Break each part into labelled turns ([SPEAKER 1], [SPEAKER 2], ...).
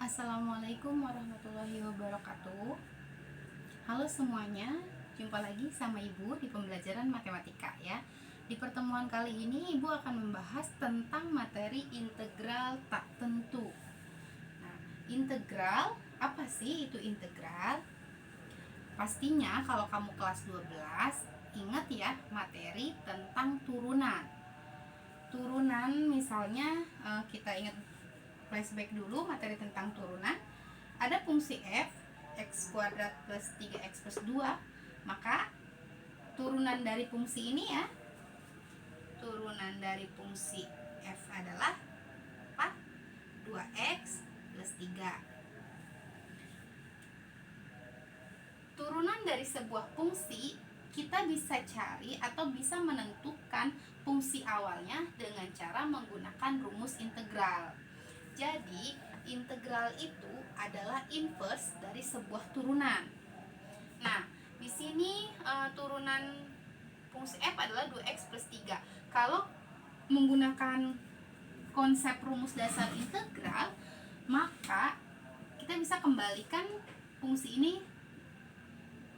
[SPEAKER 1] Assalamualaikum warahmatullahi wabarakatuh. Halo semuanya, jumpa lagi sama Ibu di pembelajaran matematika ya. Di pertemuan kali ini Ibu akan membahas tentang materi integral tak tentu. Nah, integral, apa sih itu integral? Pastinya kalau kamu kelas 12, ingat ya materi tentang turunan. Turunan misalnya kita ingat flashback dulu materi tentang turunan. Ada fungsi f x kuadrat plus 3x plus 2, maka turunan dari fungsi ini ya, turunan dari fungsi f adalah 2x plus 3. Turunan dari sebuah fungsi kita bisa cari atau bisa menentukan fungsi awalnya dengan cara menggunakan rumus integral. Jadi integral itu adalah inverse dari sebuah turunan. Nah, di sini turunan fungsi f adalah 2x plus 3. Kalau menggunakan konsep rumus dasar integral, maka kita bisa kembalikan fungsi ini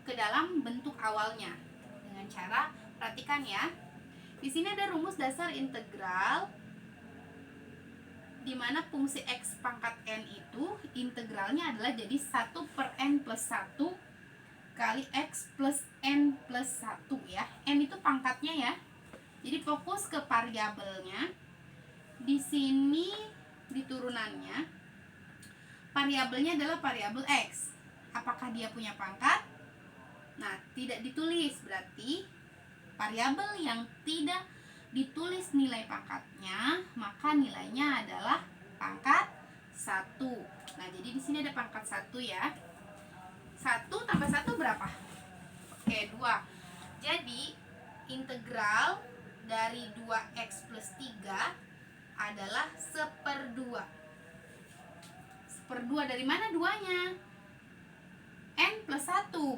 [SPEAKER 1] ke dalam bentuk awalnya dengan cara, perhatikan ya. Di sini ada rumus dasar integral di mana fungsi x pangkat n itu integralnya adalah jadi 1 per n plus 1 kali x plus n plus 1 ya. N itu pangkatnya ya. Jadi fokus ke variabelnya. Di sini di turunannya variabelnya adalah variabel x. Apakah dia punya pangkat? Nah, tidak ditulis, berarti variabel yang tidak ditulis nilai pangkatnya, maka nilainya adalah pangkat 1. Nah, jadi di sini ada pangkat 1 ya. 1 tambah 1 berapa? Oke, 2. Jadi integral dari 2x plus 3 adalah 1/2. 1/2 dari mana 2-nya? N plus 1.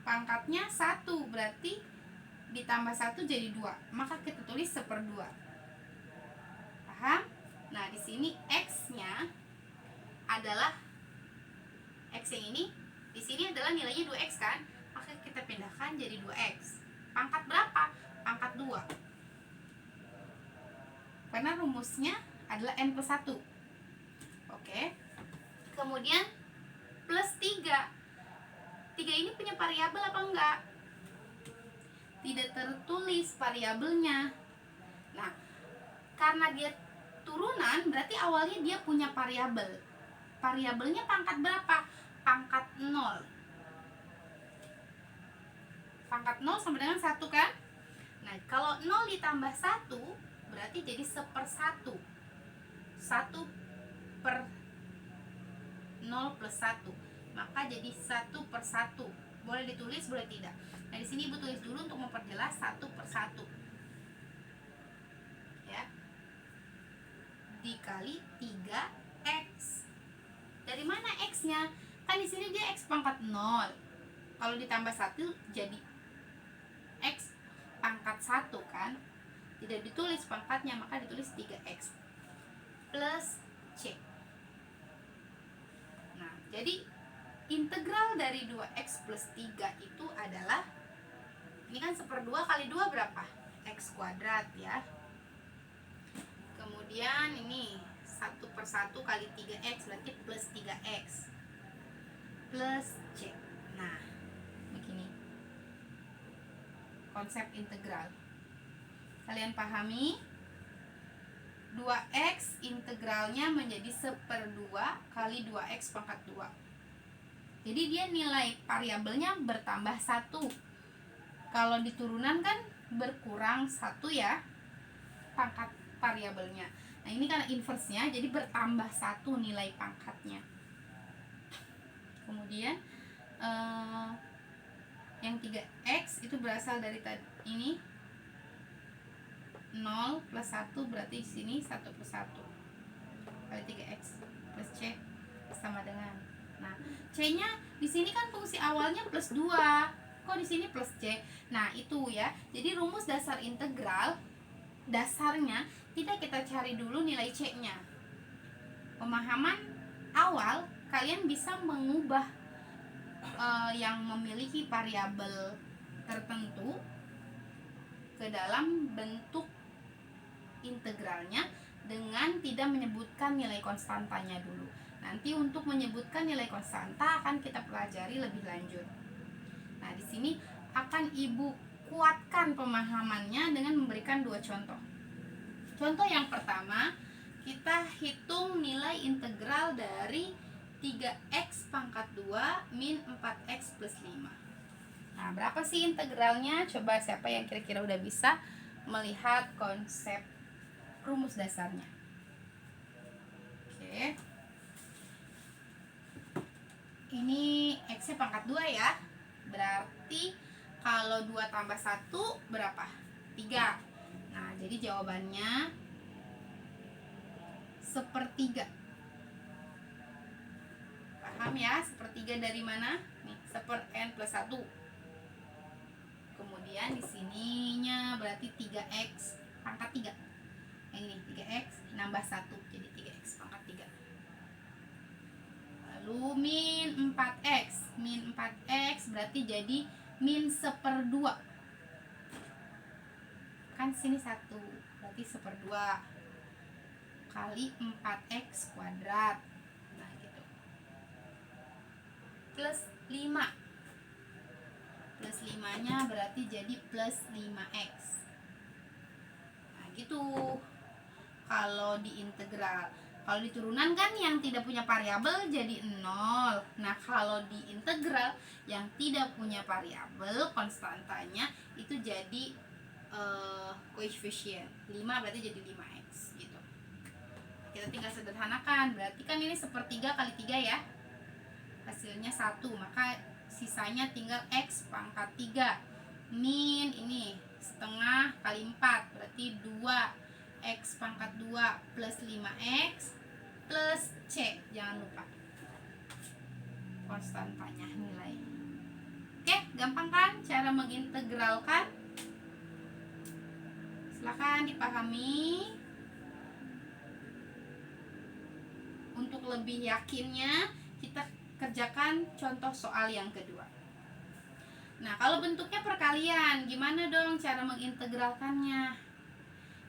[SPEAKER 1] Pangkatnya 1, berarti ditambah 1 jadi 2, maka kita tulis 1/2. Paham? Nah, di sini x-nya adalah x yang ini, di sini adalah nilainya 2x kan? Maka kita pindahkan jadi 2x. Pangkat berapa? Pangkat 2. Karena rumusnya adalah n plus 1. Oke. Kemudian plus 3. 3 ini punya variabel apa enggak? Tidak tertulis variabelnya. Nah, karena dia turunan, berarti awalnya dia punya variabel. Variabelnya pangkat berapa? Pangkat 0. Pangkat 0 sama dengan 1 kan? Nah, kalau 0 ditambah 1 berarti jadi 1/1. 1 per 0 plus 1. Maka jadi 1/1. Boleh ditulis, boleh tidak. Nah, di sini Ibu tulis dulu untuk memperjelas 1/1. Ya. Dikali 3x. Dari mana x-nya? Kan di sini dia x pangkat 0. Kalau ditambah 1 jadi x pangkat 1 kan? Tidak ditulis pangkatnya, maka ditulis 3x plus c. Nah, jadi integral dari 2x plus 3 itu adalah, ini kan 1/2 kali 2 berapa? X kuadrat ya. Kemudian ini 1/1 kali 3x berarti plus 3x plus c. Nah, begini konsep integral. Kalian pahami? 2x integralnya menjadi 1/2 kali 2x pangkat 2. Jadi dia nilai variabelnya bertambah 1. Kalau di turunan kan berkurang 1 ya pangkat variabelnya. Nah, ini karena inverse-nya jadi bertambah 1 nilai pangkatnya. Kemudian yang 3x itu berasal dari ini 0 plus 1, berarti di sini 1/1 kali 3x plus c sama dengan. Nah, c-nya di sini kan fungsi awalnya plus 2. Kok di sini plus c? Nah, itu ya. Jadi rumus dasar integral dasarnya tidak kita cari dulu nilai c-nya. Pemahaman awal, kalian bisa mengubah yang memiliki variabel tertentu ke dalam bentuk integralnya dengan tidak menyebutkan nilai konstantanya dulu. Nanti untuk menyebutkan nilai konstanta akan kita pelajari lebih lanjut. Nah, di sini akan Ibu kuatkan pemahamannya dengan memberikan 2 contoh. Contoh yang pertama, kita hitung nilai integral dari 3x pangkat 2 min 4x plus 5. Nah, berapa sih integralnya? Coba siapa yang kira-kira udah bisa melihat konsep rumus dasarnya. Oke. Ini x-nya pangkat 2 ya. Berarti kalau 2 tambah 1 berapa? 3. Nah, jadi jawabannya 1/3. Paham ya? 1/3 dari mana? Nih, 1/n plus 1. Kemudian di sininya berarti 3x pangkat 3. Ini 3x nambah 1 jadi 3x pangkat 3. Lalu min 4x. Min 4x berarti jadi min 1/2. Kan sini 1, berarti 1/2 kali 4x kuadrat. Nah, gitu. Plus 5. Plus 5-nya berarti jadi plus 5x. Nah, gitu. Kalau di integral, kalau di turunan kan yang tidak punya variabel jadi 0. Nah, kalau di integral yang tidak punya variabel, konstantanya itu jadi koefisien 5, berarti jadi 5x gitu. Kita tinggal sederhanakan, berarti kan ini 1/3 kali 3 ya, hasilnya 1, maka sisanya tinggal x pangkat 3 min ini setengah kali 4 berarti 2x pangkat 2 plus 5x plus c, jangan lupa konstantanya nilai. Oke, gampang kan cara mengintegralkan? Silakan dipahami. Untuk lebih yakinnya kita kerjakan contoh soal yang kedua. Nah, kalau bentuknya perkalian, gimana dong cara mengintegralkannya?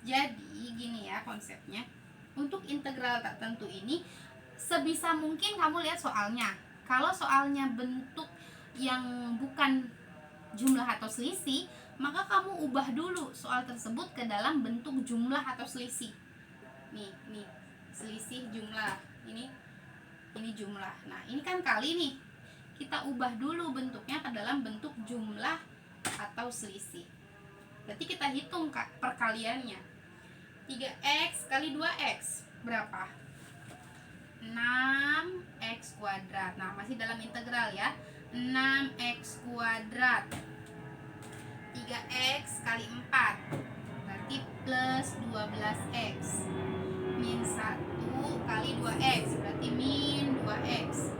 [SPEAKER 1] Jadi gini ya konsepnya. Untuk integral tak tentu ini, sebisa mungkin kamu lihat soalnya. Kalau soalnya bentuk yang bukan jumlah atau selisih, maka kamu ubah dulu soal tersebut ke dalam bentuk jumlah atau selisih. Nih, selisih jumlah. Ini jumlah. Nah, ini kan kali nih. Kita ubah dulu bentuknya ke dalam bentuk jumlah atau selisih. Berarti kita hitung perkaliannya. 3x kali 2x berapa? 6x kuadrat. Nah, masih dalam integral ya. 6x kuadrat 3x kali 4 berarti plus 12x min 1 kali 2x berarti min 2x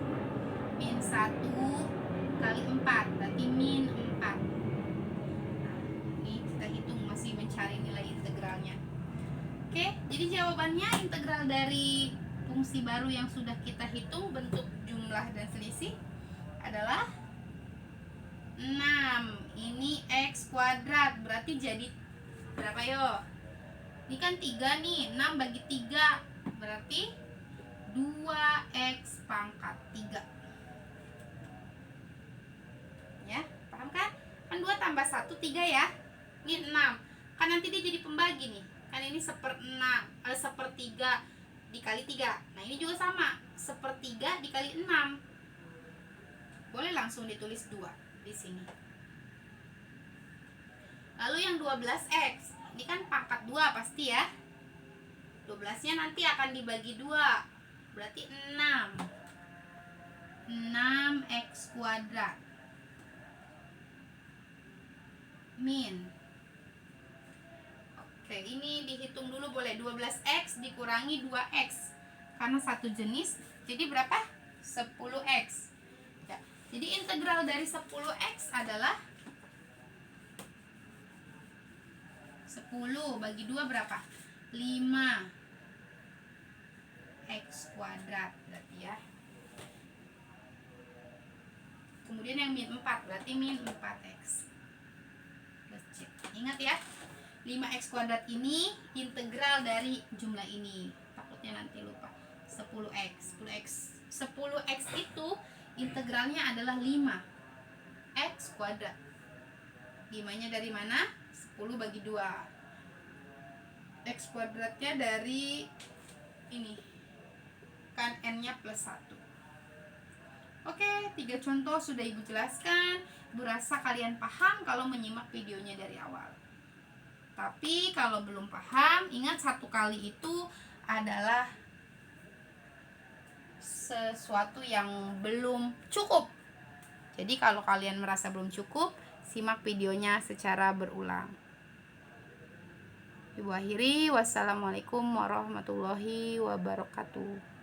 [SPEAKER 1] min 1 kali 4 berarti min 4. Nah, ini kita hitung, masih mencari nilai integralnya. Oke, jadi jawabannya integral dari fungsi baru yang sudah kita hitung bentuk jumlah dan selisih adalah 6. Ini x kuadrat berarti jadi berapa yo? Ini kan 3 nih, 6 bagi 3 berarti 2x pangkat 3. Ya, paham kan? Kan 2 tambah 1 3 ya. Ini 6. Kan nanti dia jadi pembagi nih. Kan ini 1/3 dikali 3. Nah, ini juga sama, 1/3 dikali 6. Boleh langsung ditulis 2 di sini. Lalu yang 12x, ini kan pangkat 2 pasti ya. 12-nya nanti akan dibagi 2. Berarti 6. 6x kuadrat min. Oke, ini dihitung dulu boleh. 12x dikurangi 2x karena satu jenis, jadi berapa? 10x ya. Jadi integral dari 10x adalah 10 bagi 2 berapa? 5 X kuadrat berarti ya. Kemudian yang min 4 berarti min 4x plus C. Ingat ya, 5x kuadrat ini integral dari jumlah ini. Takutnya nanti lupa. 10x itu integralnya adalah 5x kuadrat. 5-nya dari mana? 10 bagi 2. X kuadratnya dari ini, kan n-nya plus 1. Oke, 3 contoh sudah Ibu jelaskan. Ibu rasa kalian paham kalau menyimak videonya dari awal. Tapi kalau belum paham, ingat 1 kali itu adalah sesuatu yang belum cukup. Jadi kalau kalian merasa belum cukup, simak videonya secara berulang. Ibu akhiri, wassalamualaikum warahmatullahi wabarakatuh.